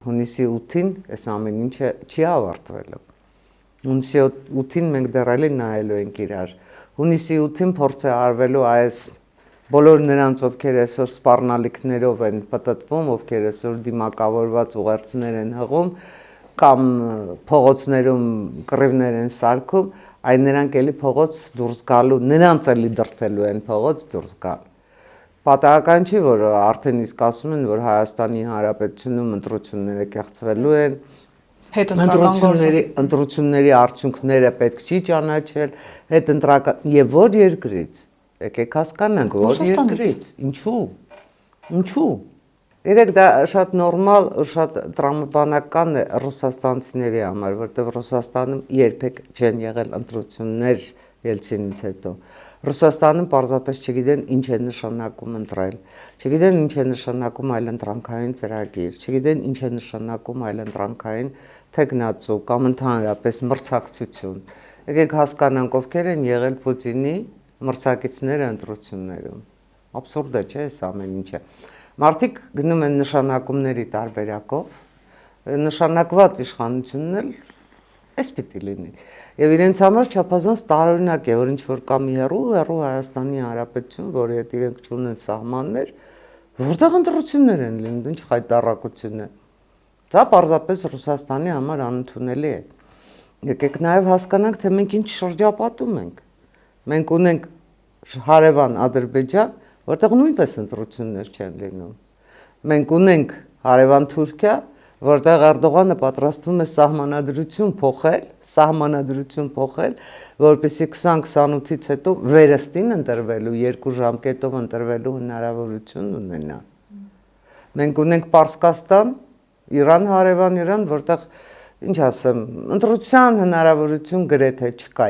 Հունիսի 8-ին այս ամեն ինչը չի ավարտվելու։ Հունիսի 8-ին մենք դեռ էլի նայելու ենք իրար։ Հունիսի 8-ին փորձ է արվելու այս բոլոր նրանց, ովքեր այսօր սպառնալիքներով են պտտվում, ովքեր այսօր դիմակավորված ուղերձներ են հղում կամ փողոցներում կռիվներ են սարքում, այն նրանք էլի փողոց դուրս գալու, նրանց էլի դրդելու են փողոց դուրս գալ։ Պատահական չի, որ արդեն իսկ ասում են, որ Հայաստանի Հանրապետությունում ընտրությունները կեղծվելու են, ընտրությունների արդյունքները պետք չի ճանաչել, հետընտրական եւ որ երկրից, եկեք հասկանանք, որ երկրից, ինչու։ Երեք դա շատ նորմալ, շատ տրամաբանական է ռուսաստանցիների համար, որտեղ Ռուսաստանում երբեք չեն եղել ընտրություններ Ելցինից հետո։ Ռուսաստանում պարզապես չգիտեն ինչ է նշանակում ընտրել, չգիտեն ինչ է նշանակում այլընտրանքային ծրագիր, չգիտեն ինչ է նշանակում այլընտրանքային թեկնածու կամ ընդհանրապես մրցակցություն։ Եկեք հասկանանք, ովքեր են եղել Պուտինի մրցակիցները ընտրություններում։ Աբսուրդ է, չէ՞, այս ամեն ինչը։ Մարդիկ գնում են նշանակումների տարբերակով, նշանակված իշխանությունն էլ այս պիտի լինի։ Եվ իրենց համար չափազանց տարօրինակ է, որ ինչ որ կա մի հեռու Հայաստանի Հանրապետություն, որի հետ իրենք չունեն սահմաններ, որտեղ ընտրություններ են լինում, ինչ խայտառակություն է։ Դա պարզապես Ռուսաստանի համար անընդունելի է։ Եկեք նաև հասկանանք, թե մենք ինչ շրջապատում ենք։ Մենք ունենք հարևան Ադրբեջան, որտեղ նույնպես ընտրություններ չեն լինում։ Մենք ունենք հարևան Թուրքիա, որտեղ Էրդողանը պատրաստվում է սահմանադրություն փոխել, որպեսզի 2028-ից հետո վերստին ընտրվելու, 2 ժամկետով ընտրվելու հնարավորություն ունենա։ Մենք ունենք Պարսկաստան, Իրան, հարևան Իրան, որտեղ, ինչ ասեմ, ընտրության հնարավորություն գրեթե չկա։